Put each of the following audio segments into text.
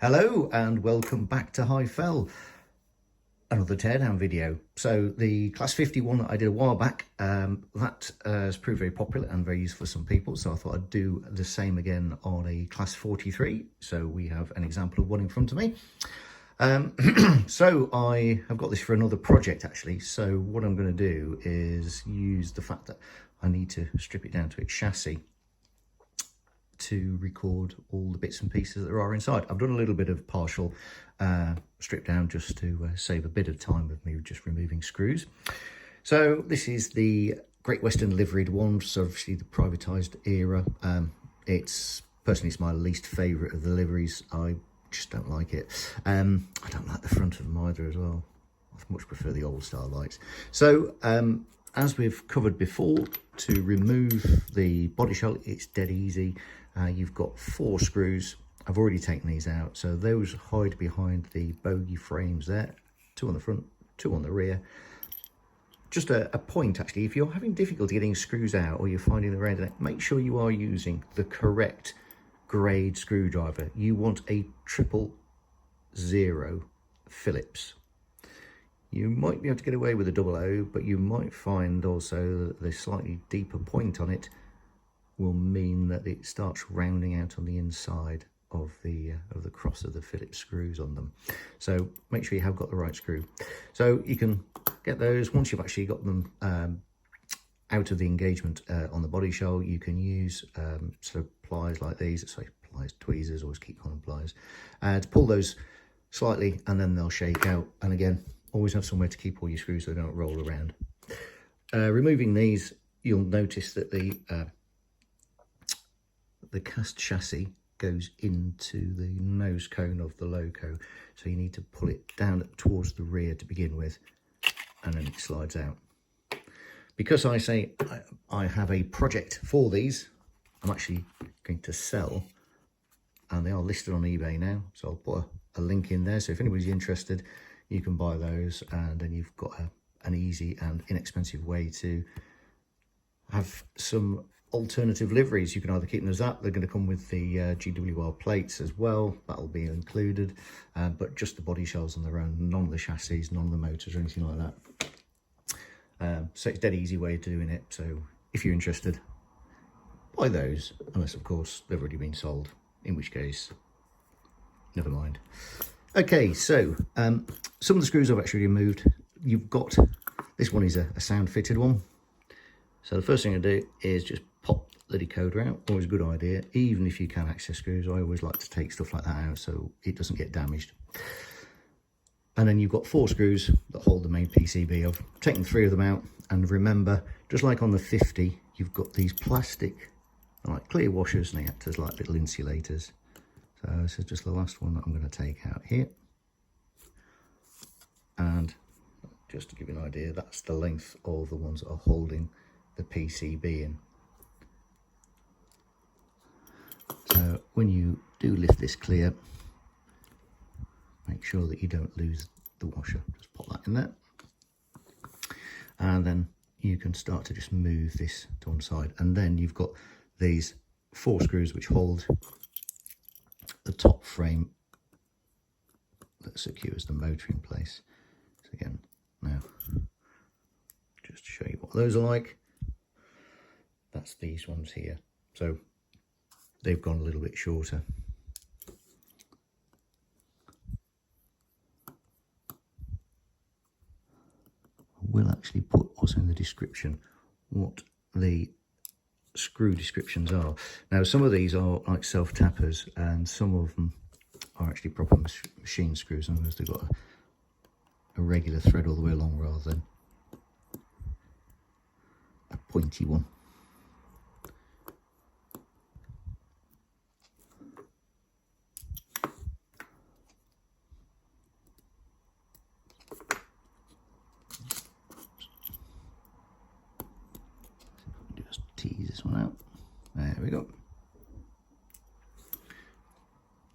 Hello and welcome back to High Fell, another teardown video. So the class 51 that I did a while back, that has proved very popular and very useful for some people. So I thought I'd do the same again on a class 43. So we have an example of one in front of me. So I have got this for another project actually. So what I'm going to do is use the fact that I need to strip it down to its chassis to record all the bits and pieces that there are inside. I've done a little bit of partial strip down just to save a bit of time with me just removing screws. So this is the Great Western liveried one, so obviously the privatised era. It's my least favourite of the liveries. I just don't like it. I don't like the front of them either as well. I much prefer the old style lights. So as we've covered before, to remove the body shell, it's dead easy. You've got 4 screws. I've already taken these out, so those hide behind the Bogie frames there. 2 on the front, 2 on the rear. Just a point actually, if you're having difficulty getting screws out or you're finding the around it, make sure you are using the correct grade screwdriver. You want a 000 Phillips. You might be able to get away with a 00, but you might find also that the slightly deeper point on it will mean that it starts rounding out on the inside of the cross of the Phillips screws on them. So make sure you have got the right screw. So you can get those once you've actually got them out of the engagement on the body shell. You can use sort of pliers like these, sorry, pliers, tweezers, always keep calling them pliers, to pull those slightly, and then they'll shake out. And again, always have somewhere to keep all your screws so they don't roll around. Removing these, you'll notice that the cast chassis goes into the nose cone of the loco, so you need to pull it down towards the rear to begin with, and then it slides out. Because I say I have a project for these, I'm actually going to sell, and they are listed on eBay now, so I'll put a link in there, so if anybody's interested you can buy those, and then you've got an easy and inexpensive way to have some alternative liveries. You can either keep them as that, they're going to come with the GWR plates as well, that'll be included, but just the body shells on their own, none of the chassis, none of the motors or anything like that. So it's a dead easy way of doing it, so if you're interested, buy those, unless of course they've already been sold, in which case never mind. Okay, so some of the screws I've actually removed. You've got, this one is a sound fitted one. So the first thing I do is just pop the decoder out. Always a good idea, even if you can access screws. I always like to take stuff like that out so it doesn't get damaged. And then you've got 4 screws that hold the main PCB. I've taken 3 of them out, and remember, just like on the 50, you've got these plastic, like clear washers, and they act as like little insulators. So this is just the last one that I'm going to take out here. And just to give you an idea, that's the length of the ones that are holding the PCB in. So when you do lift this clear, make sure that you don't lose the washer. Just pop that in there. And then you can start to just move this to one side. And then you've got these 4 screws which hold the top frame that secures the motor in place. So again, now just to show you what those are like, that's these ones here. So they've gone a little bit shorter. I will actually put also in the description what the screw descriptions are. Now some of these are like self-tappers, and some of them are actually proper machine screws. In other words, they've got a regular thread all the way along rather than a pointy one. Just tease this one out. There we go.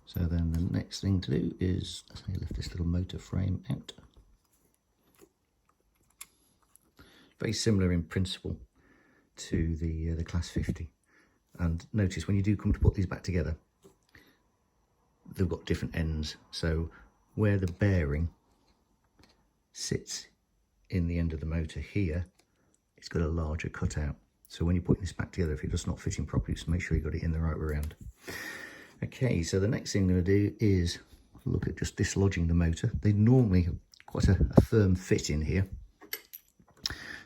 So then the next thing to do is lift this little motor frame out. Very similar in principle to the class 50. And notice when you do come to put these back together, they've got different ends. So where the bearing sits in the end of the motor here, it's got a larger cutout. So when you're putting this back together, if it does not fit in properly, just make sure you got it in the right way around. Okay, so the next thing I'm going to do is look at just dislodging the motor. They normally have quite a firm fit in here.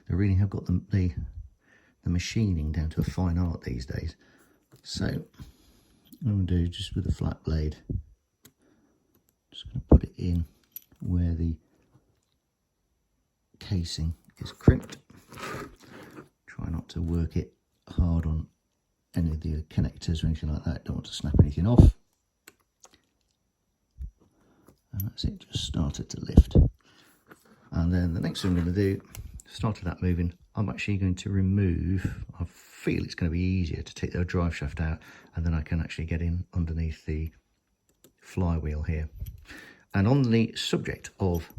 They really have got the machining down to a fine art these days. So what I'm going to do, just with a flat blade, just going to put it in where the casing is crimped. Try not to work it hard on any of the connectors or anything like that. Don't want to snap anything off. And that's it, just started to lift. And then the next thing I'm going to do, started that moving, I'm actually going to remove, I feel it's going to be easier to take the drive shaft out, and then I can actually get in underneath the flywheel here. And on the subject of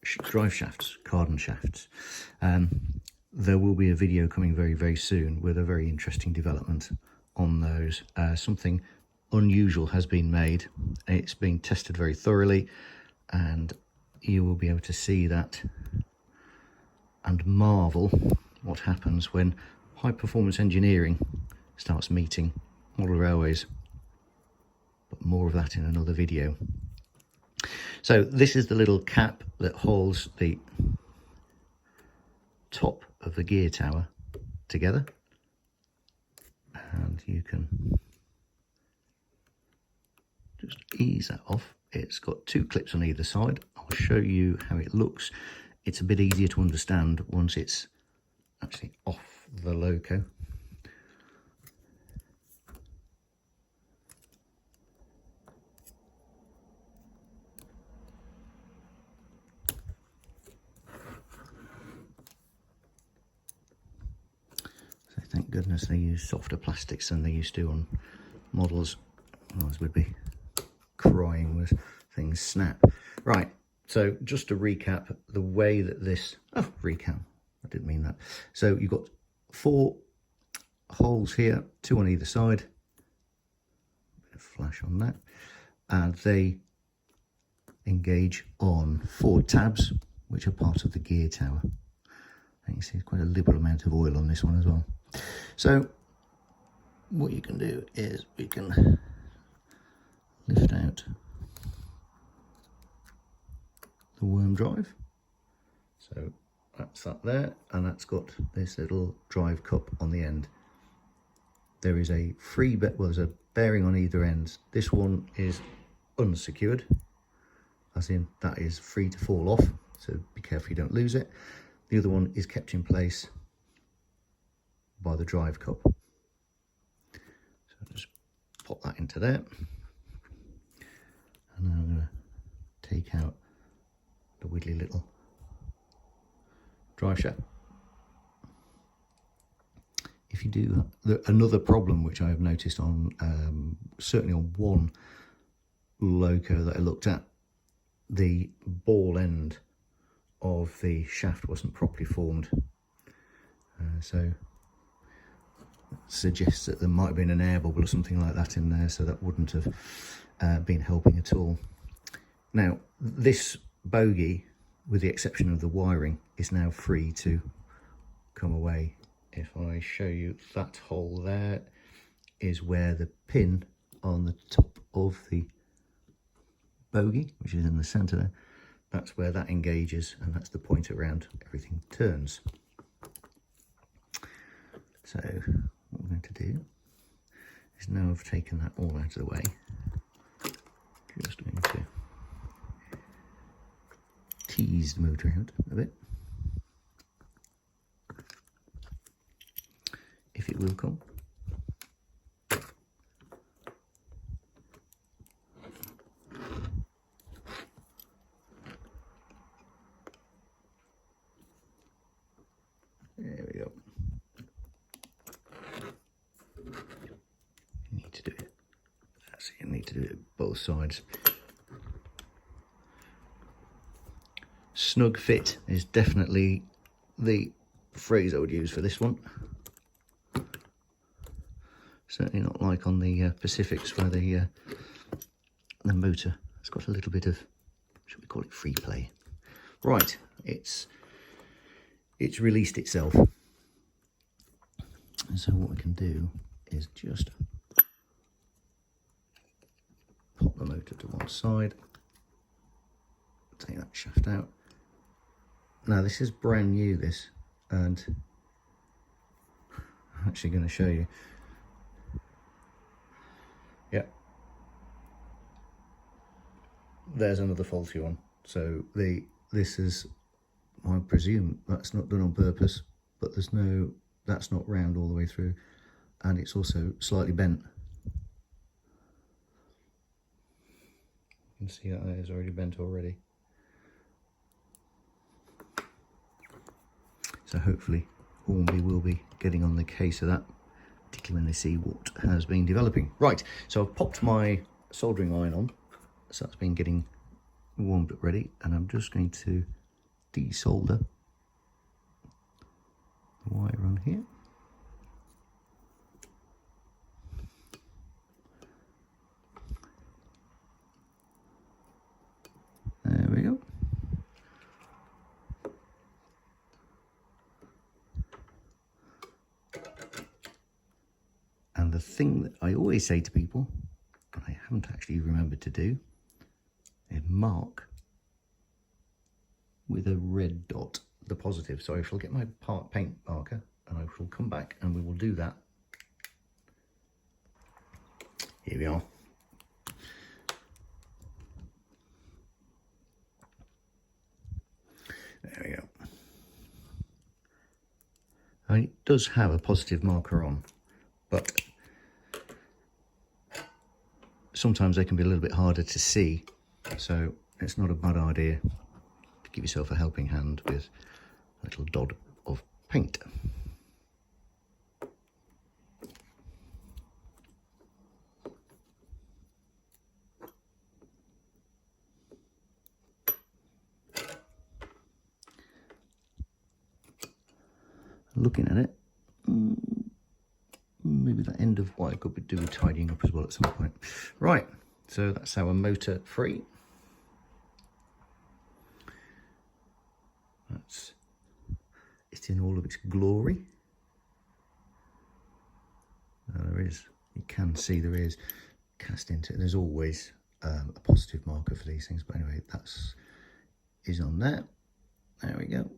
drive shafts, cardan shafts, there will be a video coming very, very soon with a very interesting development on those. Something unusual has been made. It's been tested very thoroughly, and you will be able to see that and marvel what happens when high performance engineering starts meeting model railways. But more of that in another video. So this is the little cap that holds the top of the gear tower together, and you can just ease that off. It's got two clips on either side. I'll show you how it looks. It's a bit easier to understand once it's actually off the loco. So thank goodness they use softer plastics than they used to on models. Otherwise we'd be crying with things snap. Right, so just to recap the way that this, recap, I didn't mean that. So you've got 4 holes here, 2 on either side, bit of flash on that, and they engage on 4 tabs, which are part of the gear tower. And you see there's quite a liberal amount of oil on this one as well. So what you can do is we can lift out the worm drive. So that's that there, and that's got this little drive cup on the end. There is a there's a bearing on either end. This one is unsecured, as in that is free to fall off, so be careful you don't lose it. The other one is kept in place by the drive cup. So just pop that into there, and then I'm going to take out the wiggly little drive shaft. If you do, another problem which I have noticed on certainly on one loco that I looked at, the ball end of the shaft wasn't properly formed, so it suggests that there might have been an air bubble or something like that in there, so that wouldn't have been helping at all. Now this bogie, with the exception of the wiring, is now free to come away. If I show you that hole there is where the pin on the top of the bogie, which is in the centre there, that's where that engages, and that's the point around everything turns. So what we're going to do is, now I've taken that all out of the way, just going to tease the motor out a bit, if it will come. There we go. You need to do it. That's it, you need to do it both sides. Snug fit is definitely the phrase I would use for this one. Certainly not like on the Pacifics, where the the motor has got a little bit of, should we call it, free play. Right, it's released itself. And so what we can do is just pop the motor to one side, take that shaft out. Now this is brand new, this, and I'm actually going to show you. Yep, there's another faulty one. So this is, I presume that's not done on purpose, but there's no, that's not round all the way through, and it's also slightly bent. You can see that it's already bent already. So hopefully Hornby will be getting on the case of that, particularly when they see what has been developing. Right, so I've popped my soldering iron on, so that's been getting warmed up ready, and I'm just going to desolder the wire on here. There we go. And the thing that I always say to people, and I haven't actually remembered to do, is mark with a red dot the positive. So I shall get my paint marker and I shall come back and we will do that. Here we are. There we go. And it does have a positive marker on, but sometimes they can be a little bit harder to see, so it's not a bad idea to give yourself a helping hand with a little dot of paint. Looking at it, maybe that end of wire could be doing tidying up as well at some point. Right, so that's our motor free. That's it in all of its glory. There is, you can see there is cast into it. There's always a positive marker for these things, but anyway, that's is on there. There we go.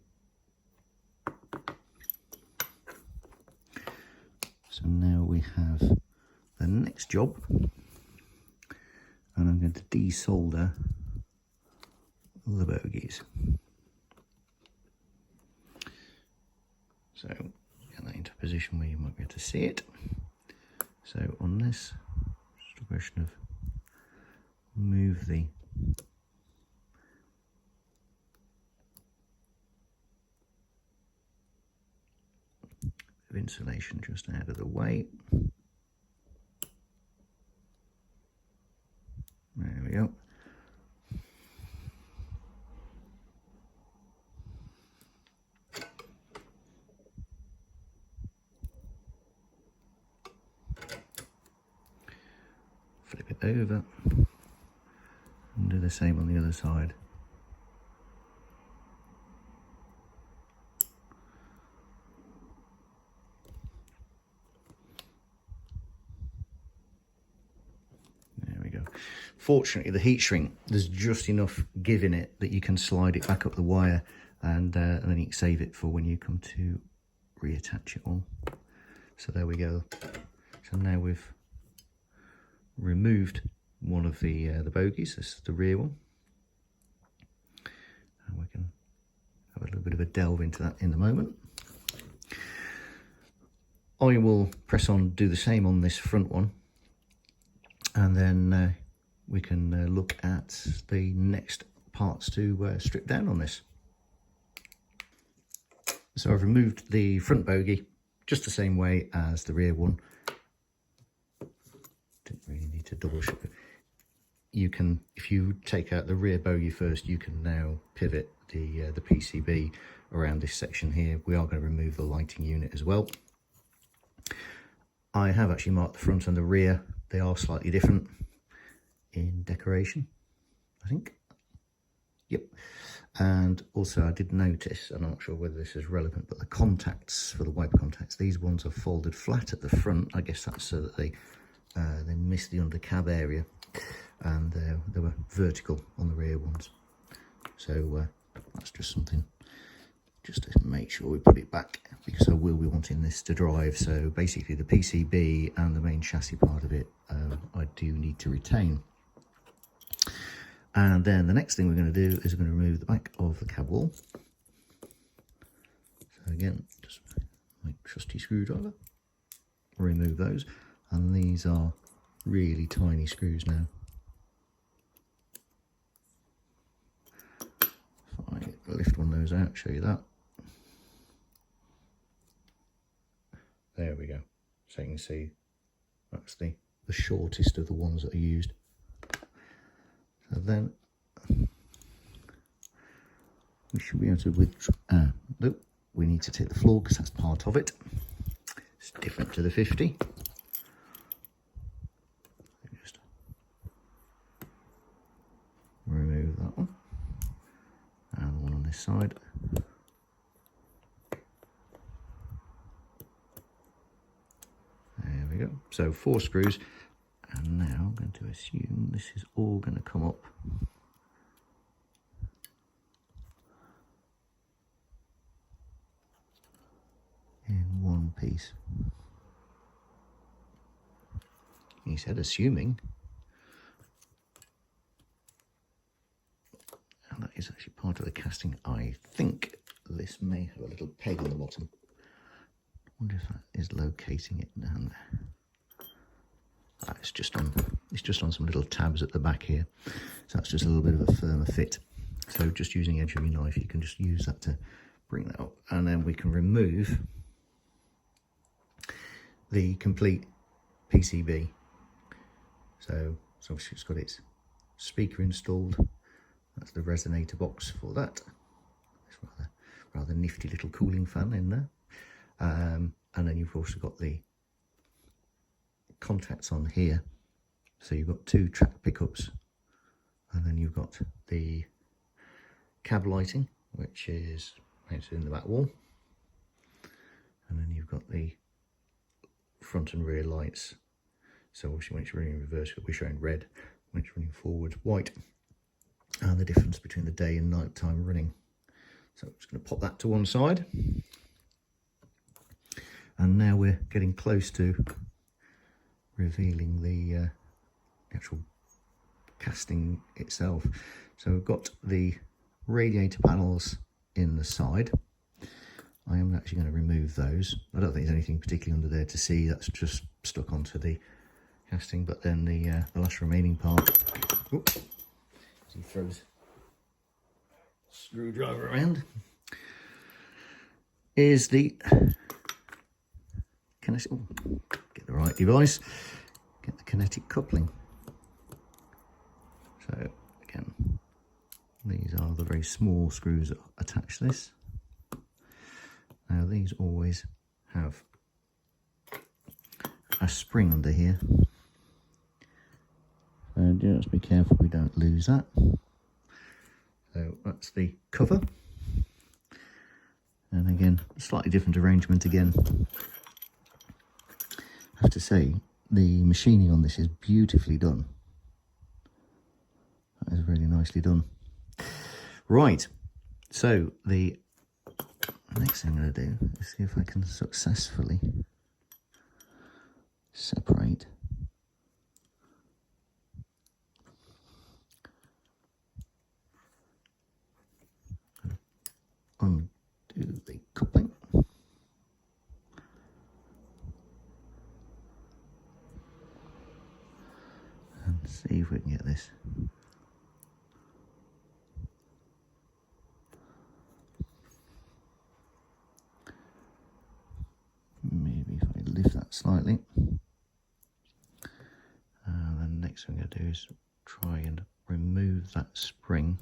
So now we have the next job, and I'm going to desolder the bogies. So get that into a position where you might be able to see it. So on this, just a question of move the of insulation just out of the way. There we go. Flip it over and do the same on the other side. Fortunately, the heat shrink, there's just enough give in it that you can slide it back up the wire, and then you can save it for when you come to reattach it all. So there we go. So now we've removed one of the bogies. This is the rear one, and we can have a little bit of a delve into that in a moment. I will press on, do the same on this front one, and then we can look at the next parts to strip down on this. So I've removed the front bogie just the same way as the rear one. Didn't really need to double check it. You can, if you take out the rear bogie first, you can now pivot the PCB around this section here. We are going to remove the lighting unit as well. I have actually marked the front and the rear. They are slightly different. in decoration, I think. Yep. And also I did notice, and I'm not sure whether this is relevant, but the contacts for the wiper contacts, these ones are folded flat at the front. I guess that's so that they miss the under cab area, and they were vertical on the rear ones. So that's just something just to make sure we put it back, because I will be wanting this to drive. So basically the PCB and the main chassis part of it I do need to retain. And then the next thing we're going to do is we're going to remove the back of the cab wall. So again, just my trusty screwdriver, remove those, and these are really tiny screws now. If I lift one of those out, show you that. There we go. So you can see that's the shortest of the ones that are used. So then we should be able to withdraw. Nope, we need to take the floor because that's part of it. It's different to the 50. Just remove that one, and the one on this side. There we go. So 4 screws. And now I'm going to assume this is all going to come up in one piece. He said assuming. And that is actually part of the casting. I think this may have a little peg on the bottom. I wonder if that is locating it down there. It's just on some little tabs at the back here, so that's just a little bit of a firmer fit. So just using the edge of your knife, you can just use that to bring that up, and then we can remove the complete PCB. So obviously it's got its speaker installed. That's the resonator box for that. It's rather nifty little cooling fan in there, and then you've also got the contacts on here. So you've got 2 track pickups, and then you've got the cab lighting, which is mounted in the back wall, and then you've got the front and rear lights. So obviously when it's running in reverse, it'll be showing red. When it's running forward, white, and the difference between the day and night time running. So I'm just going to pop that to one side, and now we're getting close to revealing the actual casting itself. So we've got the radiator panels in the side. I am actually going to remove those. I don't think there's anything particularly under there to see. That's just stuck onto the casting. But then the last remaining part, oops, as he throws screwdriver around, is the get the right device, get the kinetic coupling. So again, these are the very small screws that attach this. Now these always have a spring under here, so just be careful we don't lose that. So that's the cover, and again, slightly different arrangement again. I have to say, the machining on this is beautifully done. That is really nicely done. Right, so the next thing I'm going to do is see if I can successfully separate undo the coupling. And see if we can get this. Maybe if I lift that slightly. And then the next thing I'm going to do is try and remove that spring.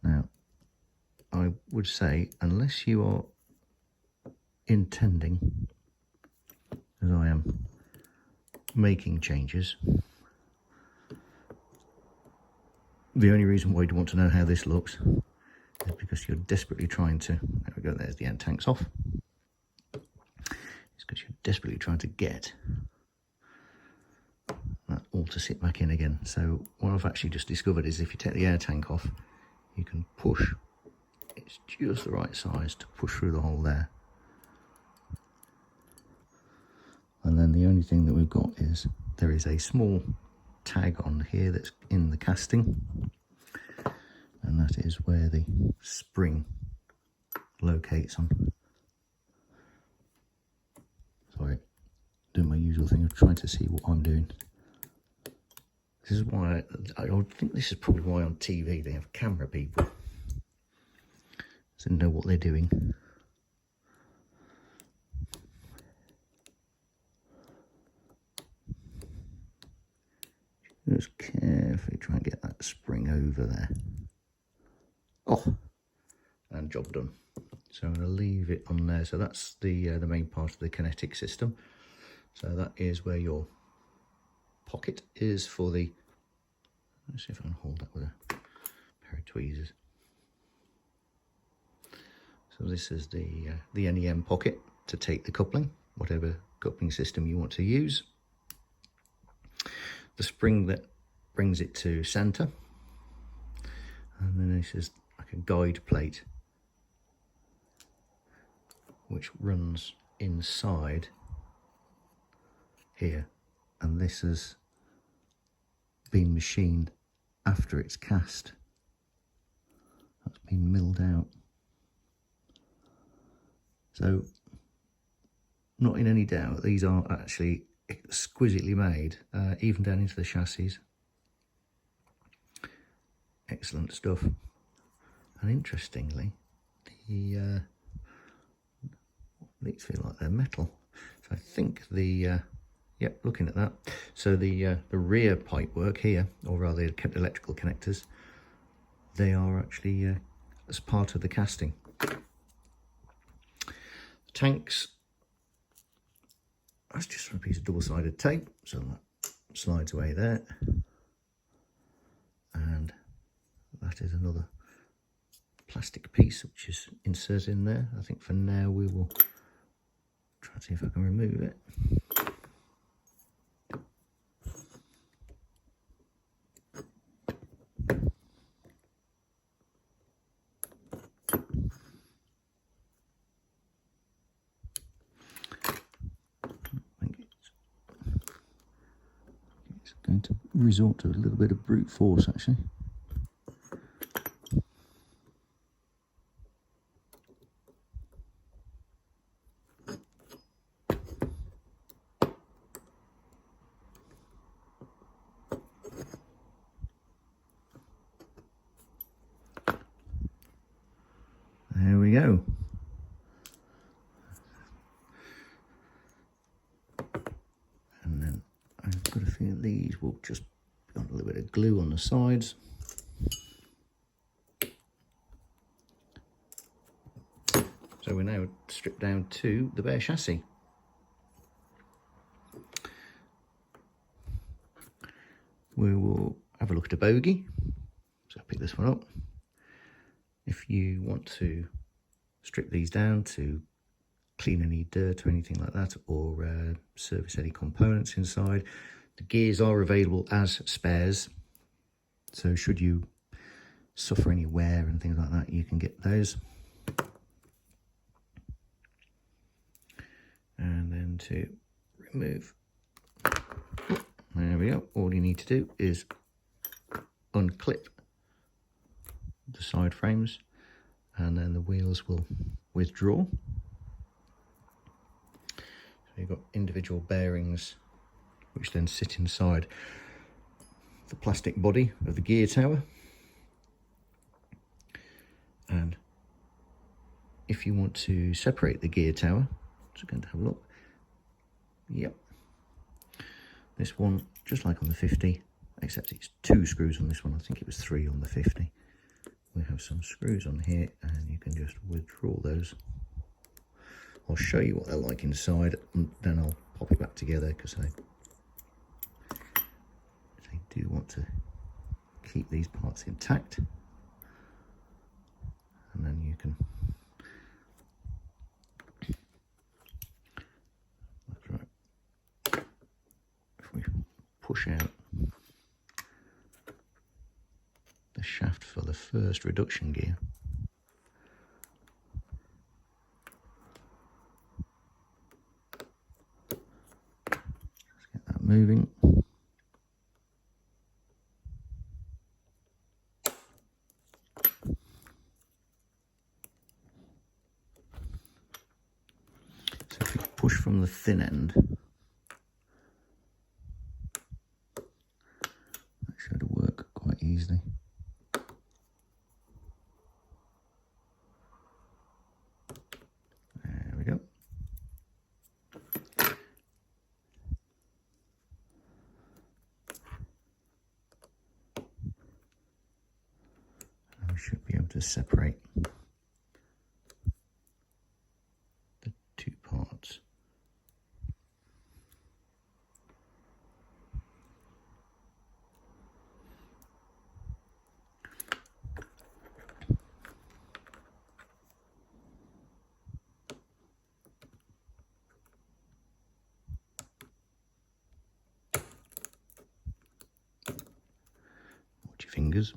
Now, I would say, unless you are intending as I am making changes. The only reason why you'd want to know how this looks is because you're desperately trying to, there we go, there's the end tanks off. It's because you're desperately trying to get that all to sit back in again. So what I've actually just discovered is if you take the air tank off, you can push, it's just the right size to push through the hole there. And then the only thing that we've got is there is a small tag on here that's in the casting, and that is where the spring locates on. Sorry, doing my usual thing of trying to see what I'm doing. This is why I think this is probably why on TV they have camera people, so they know what they're doing. Just carefully try and get that spring over there. Oh, and job done. So I'm going to leave it on there. So that's the main part of the kinetic system. So that is where your pocket is for the, let's see if I can hold that with a pair of tweezers. So this is the NEM pocket to take the coupling, whatever coupling system you want to use. The spring that brings it to centre, and then this is like a guide plate which runs inside here, and this has been machined after it's cast. That's been milled out. So not in any doubt, these are actually exquisitely made, even down into the chassis. Excellent stuff. And interestingly, these feel like they're metal. So I think the yep, looking at that, so the rear pipe work here, or rather the electrical connectors, they are actually as part of the casting. The tanks, that's just a piece of double-sided tape, so that slides away there, and that is another plastic piece which is inserted in there. I think for now we will try to see if I can remove it. Going to resort to a little bit of brute force actually. There we go. And then I've got a feeling these will just put on a little bit of glue on the sides. So we're now stripped down to the bare chassis. We will have a look at a bogie. So I'll pick this one up. If you want to strip these down to clean any dirt or anything like that, or service any components inside, the gears are available as spares. So should you suffer any wear and things like that, you can get those. And then to remove, there we go. All you need to do is unclip the side frames, and then the wheels will withdraw. So you've got individual bearings which then sit inside the plastic body of the gear tower. And if you want to separate the gear tower, just going to have a look. Yep, this one, just like on the 50, except it's 2 screws on this one. I think it was 3 on the 50. We have some screws on here, and you can just withdraw those. I'll show you what they're like inside, and then I'll pop it back together because they do want to keep these parts intact. And then you can, that's right, if we push out the shaft for the first reduction gear, let's get that moving. So if you push from the thin end, that should work quite easily. There we go. And we should be able to separate the two parts. Watch your fingers.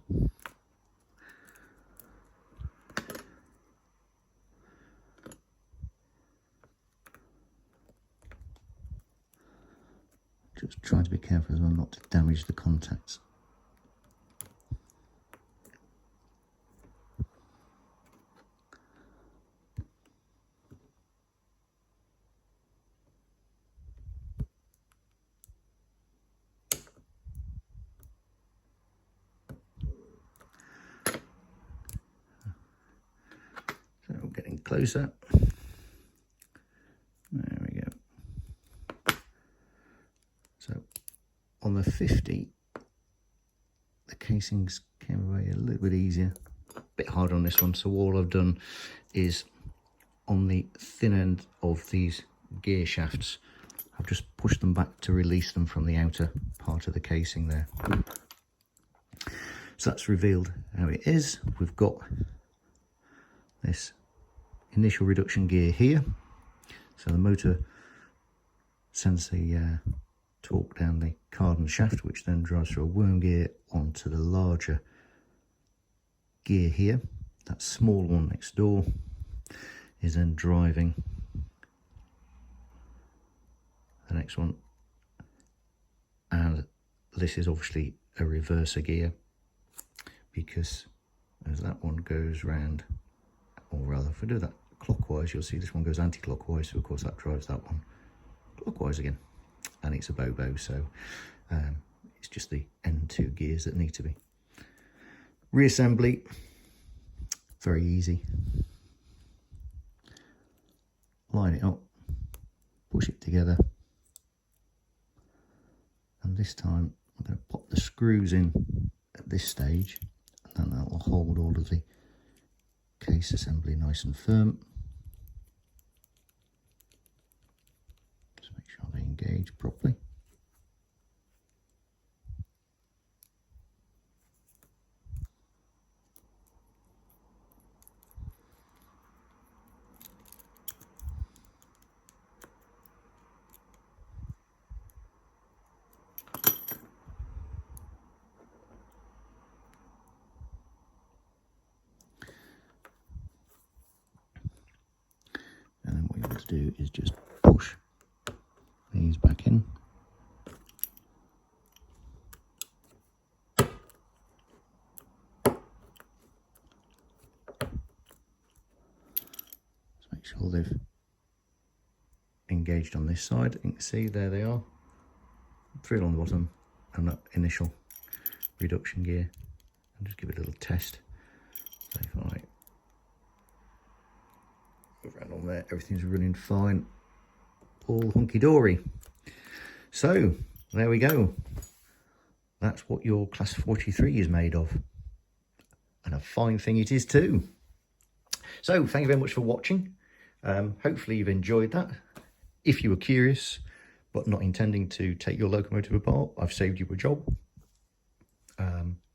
Just trying to be careful as well not to damage the contacts. So we're getting closer. There we go. So on the 50, the casings came away a little bit easier, a bit hard on this one. So all I've done is on the thin end of these gear shafts, I've just pushed them back to release them from the outer part of the casing there. So that's revealed how it is. We've got this initial reduction gear here. So the motor sends the torque down the cardan shaft, which then drives through a worm gear onto the larger gear here. That small one next door is then driving the next one, and this is obviously a reverser gear, because as that one goes round, or rather if I do that clockwise, you'll see this one goes anti-clockwise, so of course that drives that one clockwise again, and it's a Bobo, so it's just the N2 gears that need to be. Reassembly, very easy. Line it up, push it together, and this time I'm going to pop the screws in at this stage, and then that will hold all of the case assembly nice and firm. Just make sure they engage properly. And then what you want to do is just push these back in. Just make sure they've engaged on this side. You can see there they are. 3 along the bottom and that initial reduction gear. And just give it a little test. So if I move around on there, everything's running fine, all hunky-dory. So there we go. That's what your Class 43 is made of, and a fine thing it is too. So thank you very much for watching. Hopefully you've enjoyed that. If you were curious, but not intending to take your locomotive apart, I've saved you a job.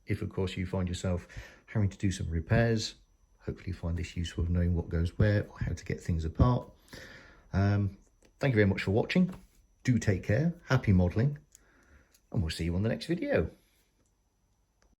If of course you find yourself having to do some repairs, hopefully you find this useful of knowing what goes where or how to get things apart. Thank you very much for watching. Do take care, happy modelling, and we'll see you on the next video.